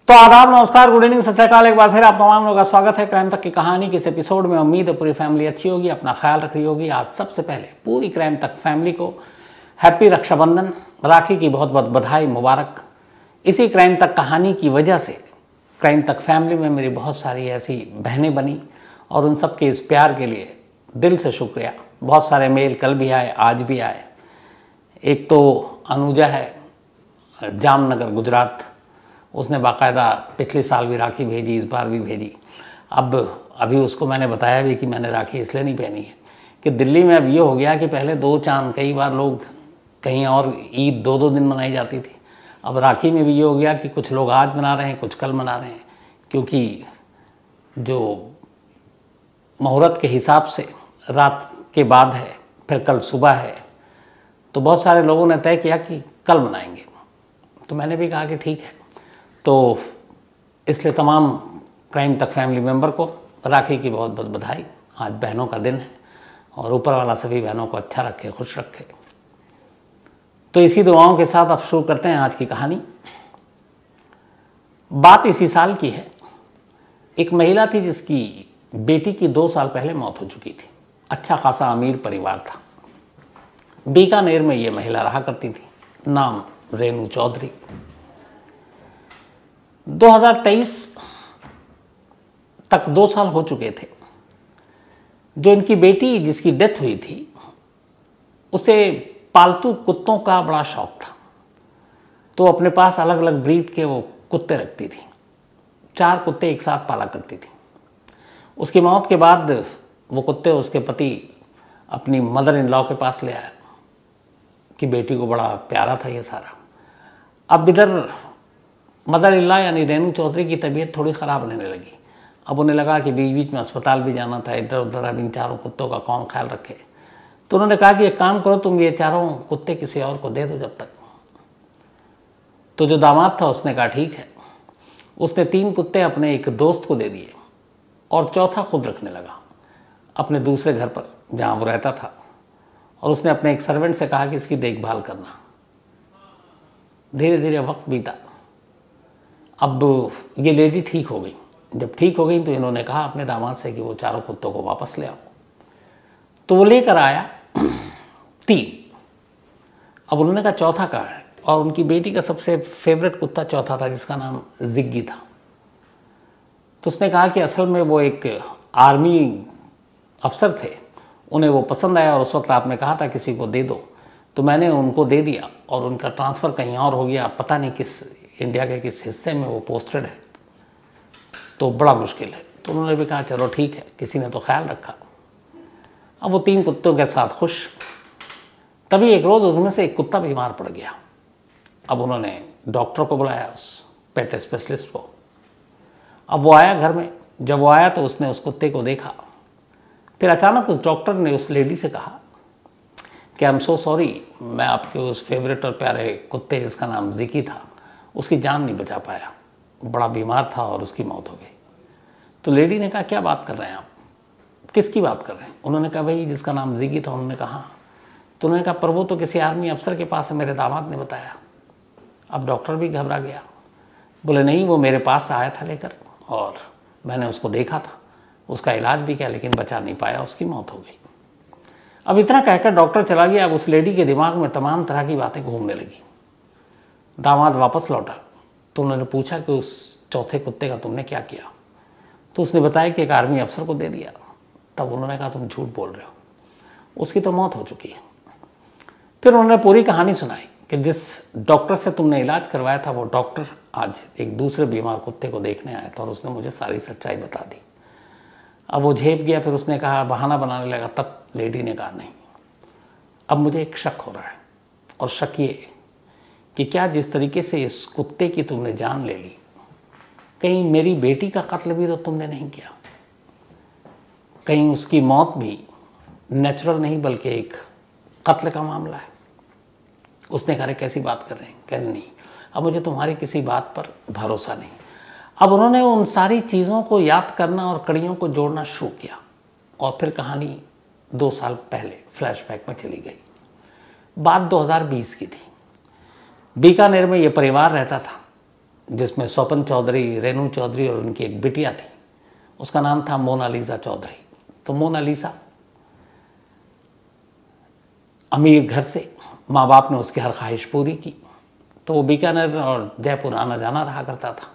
तो आदाब, नमस्कार, गुड इवनिंग, सत श्री अकाल। एक बार फिर आप तमाम लोगों का स्वागत है क्राइम तक की कहानी के इस एपिसोड में। उम्मीद है पूरी फैमिली अच्छी होगी, अपना ख्याल रख रही होगी। आज सबसे पहले पूरी क्राइम तक फैमिली को हैप्पी रक्षाबंधन, राखी की बहुत बहुत बधाई, मुबारक। इसी क्राइम तक कहानी की वजह से क्राइम तक फैमिली में मेरी बहुत सारी ऐसी बहनें बनी और उन सब के इस प्यार के लिए दिल से शुक्रिया। बहुत सारे मेल कल भी आए, आज भी आए। एक तो अनुजा है, जामनगर गुजरात, उसने बाकायदा पिछले साल भी राखी भेजी, इस बार भी भेजी। अभी उसको मैंने बताया भी कि मैंने राखी इसलिए नहीं पहनी है कि दिल्ली में अब ये हो गया कि पहले दो चांद, कई बार लोग कहीं और ईद दो दो दिन मनाई जाती थी। अब राखी में भी ये हो गया कि कुछ लोग आज मना रहे हैं, कुछ कल मना रहे हैं, क्योंकि जो मुहूर्त के हिसाब से रात के बाद है, फिर कल सुबह है, तो बहुत सारे लोगों ने तय किया कि कल मनाएंगे। तो मैंने भी कहा कि ठीक है। तो इसलिए तमाम क्राइम तक फैमिली मेंबर को राखी की बहुत बहुत बधाई। आज बहनों का दिन है और ऊपर वाला सभी बहनों को अच्छा रखे, खुश रखे। तो इसी दुआओं के साथ अब शुरू करते हैं आज की कहानी। बात इसी साल की है। एक महिला थी जिसकी बेटी की 2 साल पहले मौत हो चुकी थी। अच्छा खासा अमीर परिवार था। बीकानेर में ये महिला रहा करती थी। नाम रेणु चौधरी। 2023 तक 2 साल हो चुके थे। जो इनकी बेटी जिसकी डेथ हुई थी, उसे पालतू कुत्तों का बड़ा शौक था। तो अपने पास अलग अलग ब्रीड के वो कुत्ते रखती थी। 4 कुत्ते एक साथ पाला करती थी। उसकी मौत के बाद वो कुत्ते उसके पति अपनी मदर इन लॉ के पास ले आया कि बेटी को बड़ा प्यारा था ये सारा। अब इधर मदर इन लॉ यानी रेणु चौधरी की तबीयत थोड़ी ख़राब रहने लगी। अब उन्हें लगा कि बीच बीच में अस्पताल भी जाना था, इधर उधर अब इन 4 कुत्तों का कौन ख्याल रखे। तो उन्होंने कहा कि एक काम करो, तुम ये 4 कुत्ते किसी और को दे दो जब तक। तो जो दामाद था उसने कहा ठीक है। उसने 3 कुत्ते अपने एक दोस्त को दे दिए और चौथा खुद रखने लगा अपने दूसरे घर पर जहाँ वो रहता था। और उसने अपने एक सर्वेंट से कहा कि इसकी देखभाल करना। धीरे धीरे वक्त बीता। अब ये लेडी ठीक हो गई। जब ठीक हो गई तो इन्होंने कहा अपने दामाद से कि वो 4 कुत्तों को वापस ले आओ। तो वो लेकर आया 3। अब उन्होंने कहा चौथा कहाँ है। और उनकी बेटी का सबसे फेवरेट कुत्ता चौथा था, जिसका नाम जिग्गी था। तो उसने कहा कि असल में वो एक आर्मी अफसर थे, उन्हें वो पसंद आया और उस वक्त आपने कहा था किसी को दे दो, तो मैंने उनको दे दिया और उनका ट्रांसफ़र कहीं और हो गया। पता नहीं किस इंडिया के किस हिस्से में वो पोस्टेड है, तो बड़ा मुश्किल है। तो उन्होंने भी कहा चलो ठीक है, किसी ने तो ख्याल रखा। अब वो 3 कुत्तों के साथ खुश। तभी एक रोज़ उसमें से एक कुत्ता बीमार पड़ गया। अब उन्होंने डॉक्टर को बुलाया, उस पेट स्पेशलिस्ट को। अब वो आया घर में। जब वो आया तो उसने उस कुत्ते को देखा। फिर अचानक उस डॉक्टर ने उस लेडी से कहा कि आई एम सो सॉरी, मैं आपके उस फेवरेट और प्यारे कुत्ते जिसका नाम जिकी था, उसकी जान नहीं बचा पाया, बड़ा बीमार था और उसकी मौत हो गई। तो लेडी ने कहा क्या बात कर रहे हैं आप, किसकी बात कर रहे हैं। उन्होंने कहा भाई जिसका नाम जिकी था। उन्होंने कहा हाँ। तो उन्होंने कहा पर वो तो किसी आर्मी अफसर के पास है, मेरे दामाद ने बताया। अब डॉक्टर भी घबरा गया। बोले नहीं, वो मेरे पास आया था लेकर और मैंने उसको देखा था, उसका इलाज भी किया, लेकिन बचा नहीं पाया, उसकी मौत हो गई। अब इतना कहकर डॉक्टर चला गया। अब उस लेडी के दिमाग में तमाम तरह की बातें घूमने लगी। दामाद वापस लौटा तो उन्होंने पूछा कि उस चौथे कुत्ते का तुमने क्या किया। तो उसने बताया कि एक आर्मी अफसर को दे दिया। तब उन्होंने कहा तुम झूठ बोल रहे हो, उसकी तो मौत हो चुकी है। फिर उन्होंने पूरी कहानी सुनाई कि जिस डॉक्टर से तुमने इलाज करवाया था, वो डॉक्टर आज एक दूसरे बीमार कुत्ते को देखने आया था और उसने मुझे सारी सच्चाई बता दी। अब वो झेप गया। फिर उसने कहा, बहाना बनाने लगा। तब लेडी ने कहा नहीं, अब मुझे एक शक हो रहा है, और शक ये कि क्या जिस तरीके से इस कुत्ते की तुमने जान ले ली, कहीं मेरी बेटी का कत्ल भी तो तुमने नहीं किया, कहीं उसकी मौत भी नेचुरल नहीं बल्कि एक कत्ल का मामला है। उसने कहा कैसी बात कर रहे हैं। कह नहीं, अब मुझे तुम्हारी किसी बात पर भरोसा नहीं। अब उन्होंने उन सारी चीज़ों को याद करना और कड़ियों को जोड़ना शुरू किया और फिर कहानी 2 साल पहले फ्लैशबैक में चली गई। बात 2020 की थी। बीकानेर में ये परिवार रहता था जिसमें स्वपन चौधरी, रेणु चौधरी और उनकी एक बिटिया थी, उसका नाम था मोनालिसा चौधरी। तो मोनालिसा अमीर घर से, माँ बाप ने उसकी हर ख्वाहिश पूरी की, तो वो बीकानेर और जयपुर आना जाना रहा करता था,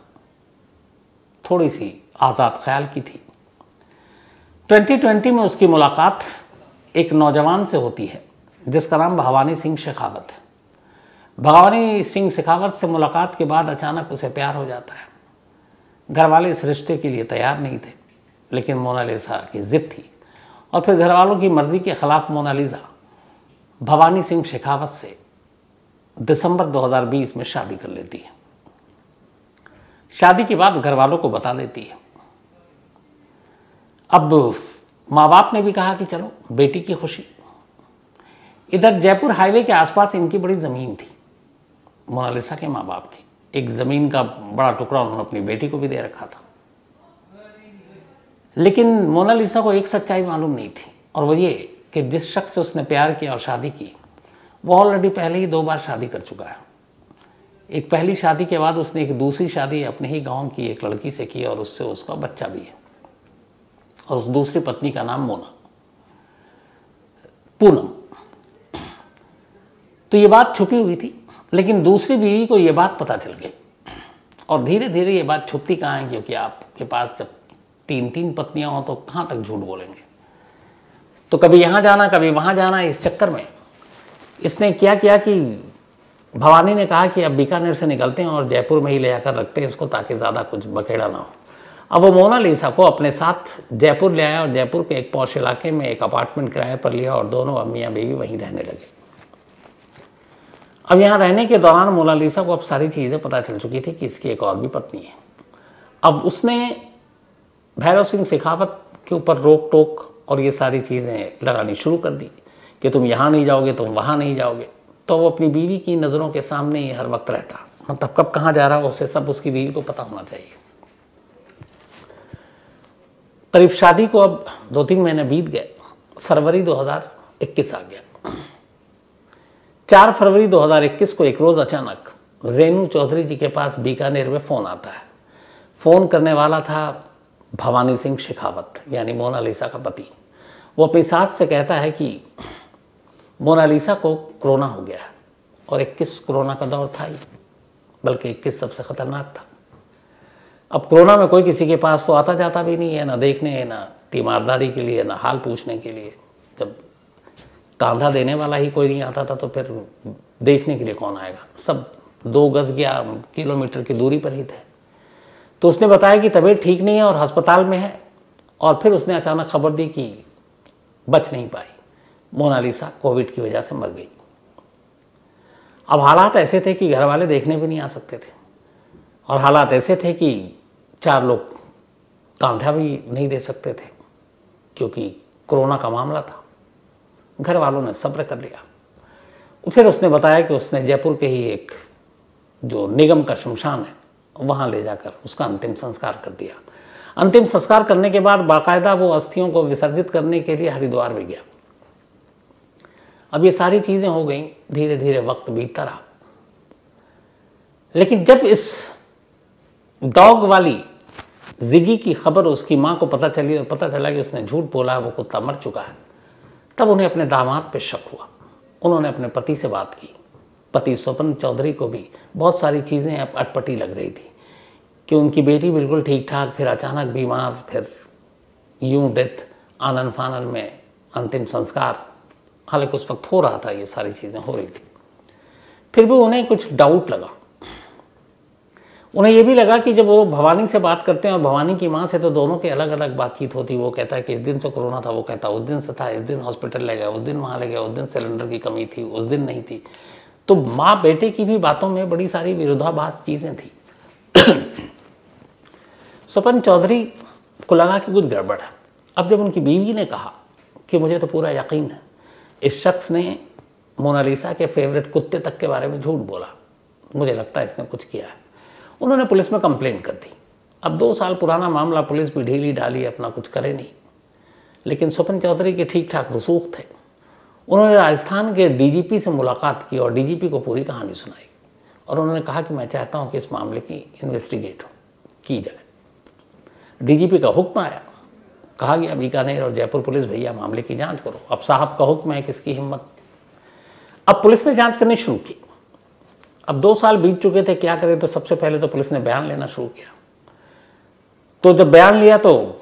थोड़ी सी आज़ाद ख्याल की थी। 2020 में उसकी मुलाकात एक नौजवान से होती है जिसका नाम भवानी सिंह शेखावत है। भवानी सिंह शेखावत से मुलाकात के बाद अचानक उसे प्यार हो जाता है। घर वाले इस रिश्ते के लिए तैयार नहीं थे, लेकिन मोनालिसा की जिद थी और फिर घर वालों की मर्जी के खिलाफ मोनालिसा भवानी सिंह शेखावत से दिसंबर 2020 में शादी कर लेती है। शादी के बाद घर वालों को बता देती है। अब माँ बाप ने भी कहा कि चलो बेटी की खुशी। इधर जयपुर हाईवे के आसपास इनकी बड़ी ज़मीन थी, मोनालिसा के माँ बाप की। एक ज़मीन का बड़ा टुकड़ा उन्होंने अपनी बेटी को भी दे रखा था। लेकिन मोनालिसा को एक सच्चाई मालूम नहीं थी, और वो ये कि जिस शख्स से उसने प्यार किया और शादी की, वो ऑलरेडी पहले ही 2 बार शादी कर चुका है। एक पहली शादी के बाद उसने एक दूसरी शादी अपने ही गांव की एक लड़की से की और उससे उसका बच्चा भी है, और उस दूसरी पत्नी का नाम पूनम। तो ये बात छुपी हुई थी, लेकिन दूसरी बीवी को ये बात पता चल गई, और धीरे धीरे ये बात छुपती कहाँ है, क्योंकि आपके पास जब 3 पत्नियां हों तो कहाँ तक झूठ बोलेंगे। तो कभी यहाँ जाना कभी वहाँ जाना, इस चक्कर में इसने क्या किया कि भवानी ने कहा कि अब बीकानेर से निकलते हैं और जयपुर में ही ले जाकर रखते हैं इसको, ताकि ज़्यादा कुछ बखेड़ा ना हो। अब वो मोनालिसा को अपने साथ जयपुर ले आया और जयपुर के एक पॉश इलाके में एक अपार्टमेंट किराए पर लिया और दोनों अब मियाँ बीवी वहीं रहने लगे। अब यहाँ रहने के दौरान मोनालिसा को अब सारी चीज़ें पता चल चुकी थी कि इसकी एक और भी पत्नी है। अब उसने भैरव सिंह शेखावत के ऊपर रोक टोक और ये सारी चीज़ें लगानी शुरू कर दी कि तुम यहाँ नहीं जाओगे, तुम वहाँ नहीं जाओगे। तो वो अपनी बीवी की नज़रों के सामने ही हर वक्त रहता, मतलब कब कहाँ जा रहा हो उसे सब उसकी बीवी को पता होना चाहिए। करीब शादी को अब 2-3 महीने बीत गए, फरवरी 2021 आ गया। 4 फरवरी 2021 को एक रोज़ अचानक रेणु चौधरी जी के पास बीकानेर में फ़ोन आता है। फ़ोन करने वाला था भवानी सिंह शेखावत, यानी मोनालिसा का पति। वो अपनी सास से कहता है कि मोनालिसा को कोरोना हो गया है, और 21 कोरोना का दौर था ही, बल्कि 21 सबसे ख़तरनाक था। अब कोरोना में कोई किसी के पास तो आता जाता भी नहीं है, ना देखने, ना तीमारदारी के लिए, ना हाल पूछने के लिए। जब कांधा देने वाला ही कोई नहीं आता था तो फिर देखने के लिए कौन आएगा। सब 2 गज या किलोमीटर की दूरी पर ही थे। तो उसने बताया कि तबीयत ठीक नहीं है और अस्पताल में है, और फिर उसने अचानक खबर दी कि बच नहीं पाई, मोनालिसा कोविड की वजह से मर गई। अब हालात ऐसे थे कि घर वाले देखने भी नहीं आ सकते थे, और हालात ऐसे थे कि 4 लोग कांधा भी नहीं दे सकते थे, क्योंकि कोरोना का मामला था। घर वालों ने सब्र कर लिया। फिर उसने बताया कि उसने जयपुर के ही एक जो निगम का शमशान है वहाँ ले जाकर उसका अंतिम संस्कार कर दिया। अंतिम संस्कार करने के बाद बाकायदा वो अस्थियों को विसर्जित करने के लिए हरिद्वार भी गया। अब ये सारी चीज़ें हो गई, धीरे धीरे वक्त बीतता रहा। लेकिन जब इस डॉग वाली जिगी की खबर उसकी माँ को पता चली और पता चला कि उसने झूठ बोला, वो कुत्ता मर चुका है, तब उन्हें अपने दामाद पे शक हुआ। उन्होंने अपने पति से बात की। पति स्वपन चौधरी को भी बहुत सारी चीज़ें अब अटपटी लग रही थी कि उनकी बेटी बिल्कुल ठीक ठाक, फिर अचानक बीमार, फिर यूं डेथ, आनन फानन में अंतिम संस्कार। हालांकि उस वक्त हो रहा था, ये सारी चीज़ें हो रही थी। फिर भी उन्हें कुछ डाउट लगा। उन्हें ये भी लगा कि जब वो भवानी से बात करते हैं और भवानी की माँ से, तो दोनों की अलग अलग बातचीत होती। वो कहता है कि इस दिन से कोरोना था, वो कहता उस दिन से था, इस दिन हॉस्पिटल ले गया, उस दिन वहाँ ले गया, उस दिन सिलेंडर की कमी थी, उस दिन नहीं थी। तो माँ बेटे की भी बातों में बड़ी सारी विरोधाभास चीज़ें थी। स्वपन चौधरी को लगा कि कुछ गड़बड़ है। अब जब उनकी बीवी ने कहा कि मुझे तो पूरा यकीन है इस शख्स ने मोनालिसा के फेवरेट कुत्ते तक के बारे में झूठ बोला, मुझे लगता है इसने कुछ किया है, उन्होंने पुलिस में कंप्लेंट कर दी। अब 2 साल पुराना मामला, पुलिस भी ढीली ढाली अपना कुछ करे नहीं। लेकिन स्वपन चौधरी के ठीक ठाक रसूख थे। उन्होंने राजस्थान के डीजीपी से मुलाकात की और डीजीपी को पूरी कहानी सुनाई। और उन्होंने कहा कि मैं चाहता हूं कि इस मामले की इन्वेस्टिगेट की जाए। डीजीपी का हुक्म आया, कहा गया बीकानेर और जयपुर पुलिस भैया मामले की जांच करो। अब साहब का हुक्म है, किसकी हिम्मत। अब पुलिस ने जांच करनी शुरू की। अब 2 साल बीत चुके थे, क्या करें। तो सबसे पहले तो पुलिस ने बयान लेना शुरू किया। तो जब बयान लिया तो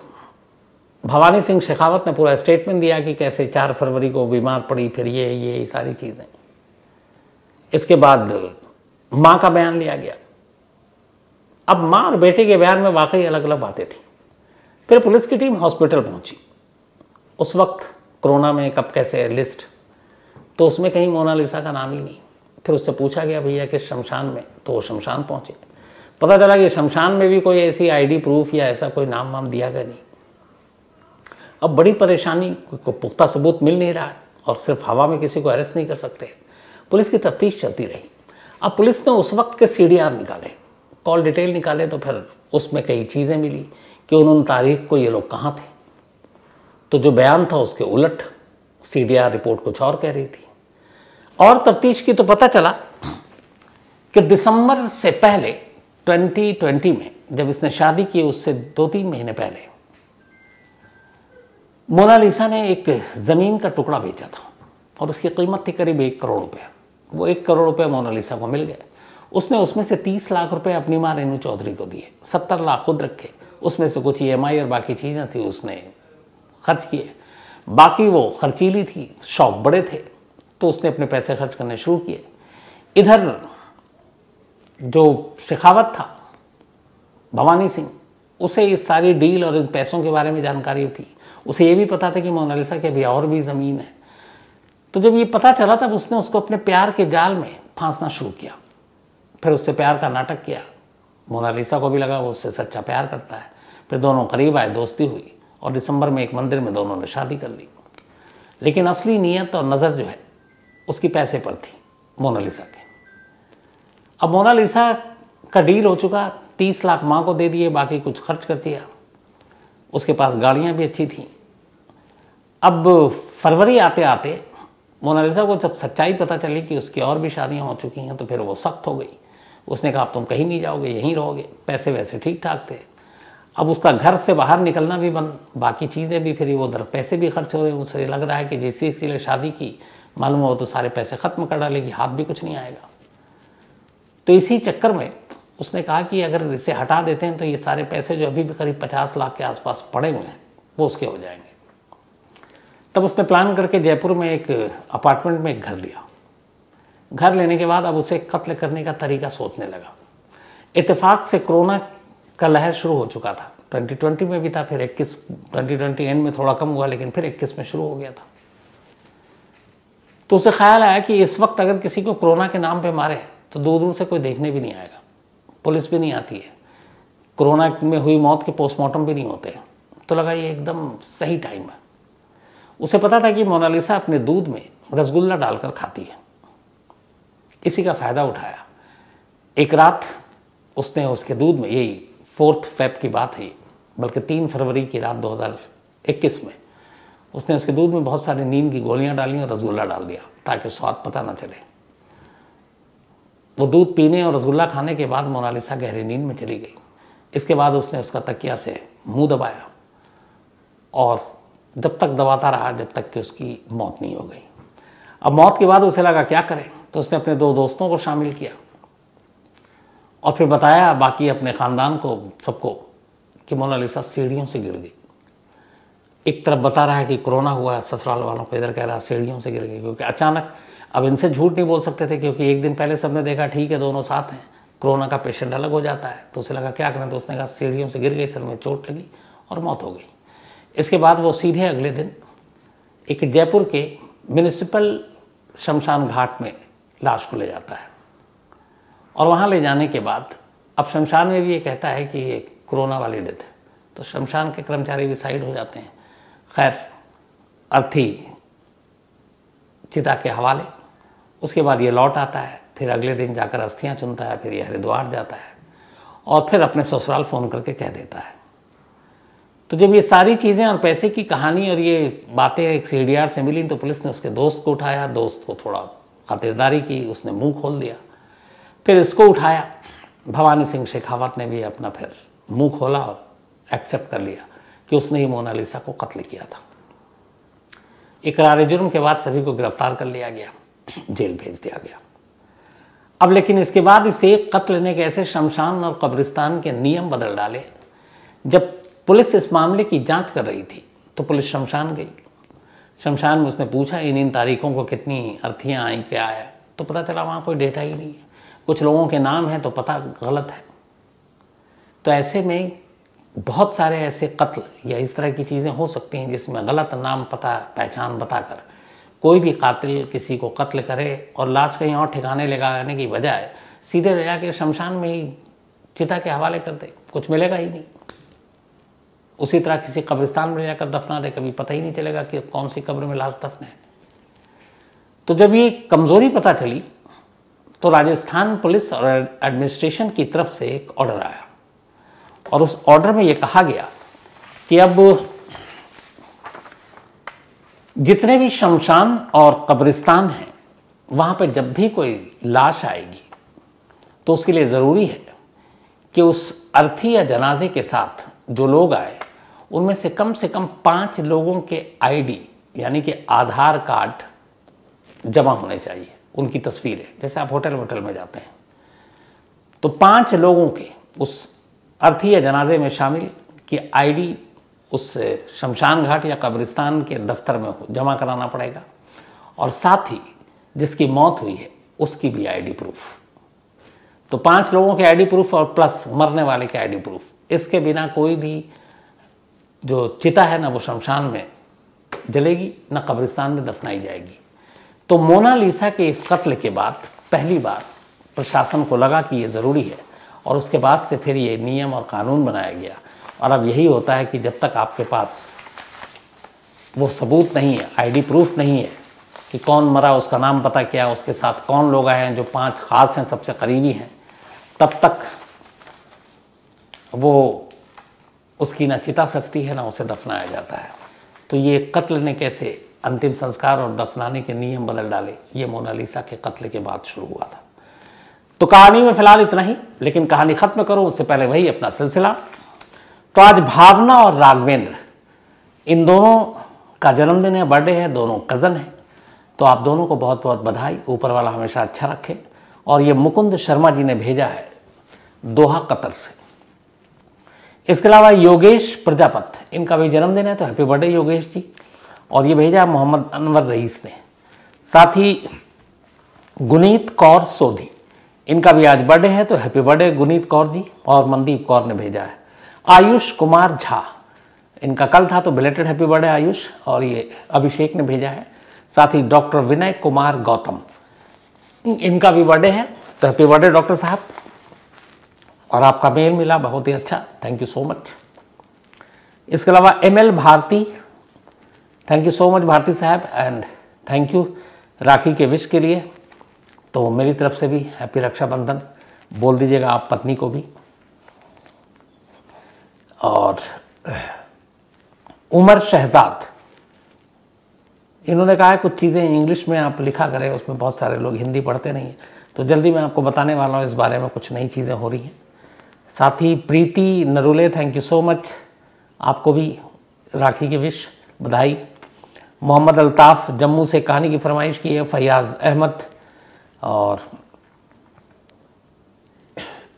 भवानी सिंह शेखावत ने पूरा स्टेटमेंट दिया कि कैसे 4 फरवरी को बीमार पड़ी, फिर ये सारी चीजें। इसके बाद मां का बयान लिया गया। अब मां और बेटे के बयान में वाकई अलग अलग बातें थी। फिर पुलिस की टीम हॉस्पिटल पहुंची। उस वक्त कोरोना में कब कैसे लिस्ट, तो उसमें कहीं मोनालिसा का नाम ही नहीं। फिर उससे पूछा गया भैया किस शमशान में, तो वो शमशान पहुंचे। पता चला कि शमशान में भी कोई ऐसी आईडी प्रूफ या ऐसा कोई नाम वाम दिया गया नहीं। अब बड़ी परेशानी, को पुख्ता सबूत मिल नहीं रहा है और सिर्फ हवा में किसी को अरेस्ट नहीं कर सकते। पुलिस की तफ्तीश चलती रही। अब पुलिस ने उस वक्त के सीडीआर निकाले, कॉल डिटेल निकाले, तो फिर उसमें कई चीज़ें मिली कि उन तारीख को ये लोग कहाँ थे। तो जो बयान था उसके उलट सीडीआर रिपोर्ट कुछ और कह रही थी। और तफ्तीश की तो पता चला कि दिसंबर से पहले 2020 में जब इसने शादी की, उससे 2-3 महीने पहले मोनालिसा ने एक ज़मीन का टुकड़ा बेचा था और उसकी कीमत थी करीब 1 करोड़ रुपये। वो 1 करोड़ रुपये मोनालिसा को मिल गए। उसने उसमें से 30 लाख रुपए अपनी मां रेनू चौधरी को दिए, 70 लाख खुद रखे। उसमें से कुछ EMI और बाकी चीज़ें थी उसने खर्च किए। बाकी वो खर्चीली थी, शौक बड़े थे, तो उसने अपने पैसे खर्च करने शुरू किए। इधर जो शेखावत था, भवानी सिंह, उसे इस सारी डील और इन पैसों के बारे में जानकारी थी। उसे ये भी पता था कि मोनालिसा के अभी और भी ज़मीन है। तो जब ये पता चला तब उसने उसको अपने प्यार के जाल में फांसना शुरू किया। फिर उससे प्यार का नाटक किया। मोनालिसा को भी लगा वो उससे सच्चा प्यार करता है। फिर दोनों करीब आए, दोस्ती हुई और दिसंबर में एक मंदिर में दोनों ने शादी कर ली। लेकिन असली नीयत और नज़र जो है उसकी पैसे पर थी, मोनालिसा के। अब मोनालिसा का डील हो चुका, 30 लाख माँ को दे दिए, बाकी कुछ खर्च कर दिया। उसके पास गाड़ियाँ भी अच्छी थीं। अब फरवरी आते आते मोनालिसा को जब सच्चाई पता चली कि उसकी और भी शादियाँ हो चुकी हैं, तो फिर वो सख्त हो गई। उसने कहा अब तुम कहीं नहीं जाओगे, यहीं रहोगे। पैसे वैसे ठीक ठाक थे। अब उसका घर से बाहर निकलना भी बंद, बाकी चीज़ें भी, फिर वो उधर पैसे भी खर्च हो रहे हैं। उसे लग रहा है कि जिस के लिए शादी की, मालूम हो तो सारे पैसे ख़त्म कर डालेगी, हाथ भी कुछ नहीं आएगा। तो इसी चक्कर में उसने कहा कि अगर इसे हटा देते हैं तो ये सारे पैसे जो अभी भी करीब 50 लाख के आसपास पड़े हुए हैं वो उसके हो जाएंगे। तब उसने प्लान करके जयपुर में एक अपार्टमेंट में एक घर लिया। घर लेने के बाद अब उसे कत्ल करने का तरीका सोचने लगा। इत्तेफाक से कोरोना का लहर शुरू हो चुका था। 2020 में भी था, फिर 2020 एंड में थोड़ा कम हुआ, लेकिन फिर 21 में शुरू हो गया था। तो उसे ख्याल आया कि इस वक्त अगर किसी को कोरोना के नाम पे मारे तो दूर दूर से कोई देखने भी नहीं आएगा, पुलिस भी नहीं आती है, कोरोना में हुई मौत के पोस्टमार्टम भी नहीं होते। तो लगा ये एकदम सही टाइम है। उसे पता था कि मोनालिसा अपने दूध में रसगुल्ला डालकर खाती है, इसी का फ़ायदा उठाया। एक रात उसने उसके दूध में, यही 4 फ़रवरी की बात है, बल्कि 3 फरवरी की रात 2021 में, उसने उसके दूध में बहुत सारी नींद की गोलियां डाली और रसगुल्ला डाल दिया ताकि स्वाद पता ना चले। वो दूध पीने और रसगुल्ला खाने के बाद मोनालिसा गहरी नींद में चली गई। इसके बाद उसने उसका तकिया से मुंह दबाया और जब तक दबाता रहा जब तक कि उसकी मौत नहीं हो गई। अब मौत के बाद उसे लगा क्या करें, तो उसने अपने 2 दोस्तों को शामिल किया और फिर बताया बाकी अपने ख़ानदान को, सबको, कि मोनालिसा सीढ़ियों से गिर गई। एक तरफ बता रहा है कि कोरोना हुआ, ससुराल वालों को, इधर कह रहा सीढ़ियों से गिर गई। क्योंकि अचानक, अब इनसे झूठ नहीं बोल सकते थे क्योंकि एक दिन पहले सबने देखा ठीक है दोनों साथ हैं, कोरोना का पेशेंट अलग हो जाता है। तो उसे लगा क्या करें, तो उसने कहा सीढ़ियों से गिर गई, सर में चोट लगी और मौत हो गई। इसके बाद वो सीधे अगले दिन एक जयपुर के म्यूनिसिपल शमशान घाट में लाश को ले जाता है और वहाँ ले जाने के बाद अब शमशान में भी ये कहता है कि ये कोरोना वाली डेथ है, तो शमशान के कर्मचारी भी साइड हो जाते हैं। खैर, अर्थी चिता के हवाले। उसके बाद ये लौट आता है, फिर अगले दिन जाकर अस्थियां चुनता है, फिर ये हरिद्वार जाता है और फिर अपने ससुराल फ़ोन करके कह देता है। तो जब ये सारी चीज़ें और पैसे की कहानी और ये बातें एक सीडीआर से मिली तो पुलिस ने उसके दोस्त को उठाया, दोस्त को थोड़ा खातिरदारी की, उसने मुंह खोल दिया। फिर इसको उठाया। भवानी सिंह शेखावत ने भी अपना फिर मुंह खोला और एक्सेप्ट कर लिया कि उसने ही मोनालिसा को कत्ल किया था। इकरार जुर्म के बाद सभी को गिरफ्तार कर लिया गया, जेल भेज दिया गया। अब लेकिन इसके बाद इसे कत्ल ने कैसे शमशान और कब्रिस्तान के नियम बदल डाले। जब पुलिस इस मामले की जांच कर रही थी तो पुलिस शमशान गई। शमशान में उसने पूछा इन तारीखों को कितनी अर्थियाँ आई, क्या है, तो पता चला वहाँ कोई डेटा ही नहीं है। कुछ लोगों के नाम हैं तो पता गलत है। तो ऐसे में बहुत सारे ऐसे कत्ल या इस तरह की चीज़ें हो सकती हैं जिसमें गलत नाम, पता, पहचान बताकर कोई भी कातिल किसी को कत्ल करे और लाश कहीं और ठिकाने लगाने की बजाय सीधे ले जाके शमशान में ही चिता के हवाले कर दे, कुछ मिलेगा ही नहीं। उसी तरह किसी कब्रिस्तान में जाकर दफना दे, कभी पता ही नहीं चलेगा कि कौन सी कब्र में लाश दफन है। तो जब ये कमज़ोरी पता चली तो राजस्थान पुलिस और एडमिनिस्ट्रेशन की तरफ से एक ऑर्डर आया और उस ऑर्डर में ये कहा गया कि अब जितने भी शमशान और कब्रिस्तान हैं वहाँ पर जब भी कोई लाश आएगी तो उसके लिए ज़रूरी है कि उस अर्थी या जनाजे के साथ जो लोग आए उनमें से कम 5 लोगों के आईडी यानी कि आधार कार्ड जमा होने चाहिए, उनकी तस्वीरें। जैसे आप होटल में जाते हैं तो 5 लोगों के उस अर्थी या जनाजे में शामिल की आईडी उस शमशान घाट या कब्रिस्तान के दफ्तर में जमा कराना पड़ेगा और साथ ही जिसकी मौत हुई है उसकी भी आईडी प्रूफ। तो 5 लोगों के आईडी प्रूफ और प्लस मरने वाले के आईडी प्रूफ। इसके बिना कोई भी जो चिता है ना वो शमशान में जलेगी ना कब्रिस्तान में दफनाई जाएगी। तो मोनालिसा के इस कत्ल के बाद पहली बार प्रशासन को लगा कि ये ज़रूरी है और उसके बाद से फिर ये नियम और कानून बनाया गया। और अब यही होता है कि जब तक आपके पास वो सबूत नहीं है, आईडी प्रूफ नहीं है कि कौन मरा, उसका नाम पता क्या, उसके साथ कौन लोग आए हैं जो 5 खास हैं, सबसे करीबी हैं, तब तक वो उसकी ना चिता सजती है ना उसे दफनाया जाता है। तो ये कत्ल ने कैसे अंतिम संस्कार और दफनाने के नियम बदल डाले, ये मोनालिसा के कत्ल के बाद शुरू हुआ था। तो कहानी में फिलहाल इतना ही, लेकिन कहानी खत्म करूं उससे पहले वही अपना सिलसिला। तो आज भावना और राघवेंद्र इन दोनों का जन्मदिन है, बर्थडे है, दोनों कज़न हैं। तो आप दोनों को बहुत बहुत बधाई, ऊपर वाला हमेशा अच्छा रखे। और ये मुकुंद शर्मा जी ने भेजा है दोहा कतर से। इसके अलावा योगेश प्रजापत, इनका भी जन्मदिन है, तो हैप्पी बर्थडे योगेश जी। और ये भेजा मोहम्मद अनवर रईस ने। साथ ही गुनीत कौर सोधी, इनका भी आज बर्थडे है, तो हैप्पी बर्थडे गुनीत कौर जी। और मनदीप कौर ने भेजा है। आयुष कुमार झा, इनका कल था, तो बिलेटेड हैप्पी बर्थडे आयुष। और ये अभिषेक ने भेजा है। साथ ही डॉक्टर विनय कुमार गौतम, इनका भी बर्थडे है, तो हैप्पी बर्थडे डॉक्टर साहब। और आपका मेल मिला, बहुत ही अच्छा, थैंक यू सो मच। इसके अलावा ML Bharti, thank you so much Bharti Sahab, and thank you राखी के विश के लिए। तो मेरी तरफ से भी हैप्पी रक्षाबंधन बोल दीजिएगा आप पत्नी को भी। और उमर शहजाद, इन्होंने कहा है कुछ चीज़ें इंग्लिश में आप लिखा करें, उसमें बहुत सारे लोग हिंदी पढ़ते नहीं हैं, तो जल्दी मैं आपको बताने वाला हूँ इस बारे में, कुछ नई चीज़ें हो रही हैं। साथ ही प्रीति नरुले, थैंक यू सो मच, आपको भी राखी की विश, बधाई। मोहम्मद अल्ताफ़ जम्मू से कहानी की फरमाइश की है, फैयाज़ अहमद, और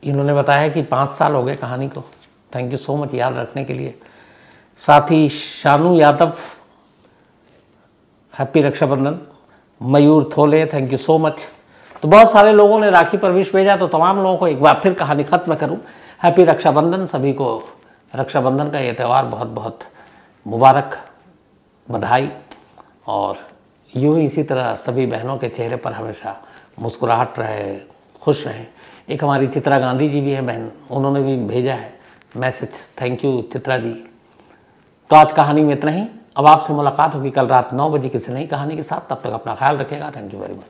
इन्होंने बताया कि 5 साल हो गए कहानी को, थैंक यू सो मच याद रखने के लिए। साथ ही Shanu Yadav, happy Raksha Bandhan. Mayur Thole, thank you so much. तो बहुत सारे लोगों ने राखी पर विश भेजा, तो तमाम लोगों को एक बार फिर कहानी खत्म करूं, हैप्पी रक्षाबंधन। सभी को रक्षाबंधन का ये त्यौहार बहुत बहुत मुबारक, बधाई। और यूँ ही इसी तरह सभी बहनों के चेहरे पर हमेशा मुस्कुराहट रहे, खुश रहें। एक हमारी चित्रा गांधी जी भी हैं बहन, उन्होंने भी भेजा है message, thank you Chitra ji. तो आज कहानी में इतना ही। अब आपसे मुलाकात होगी कल रात 9 बजे किसी नई कहानी के साथ। तब तक अपना ख्याल रखिएगा। Thank you very much.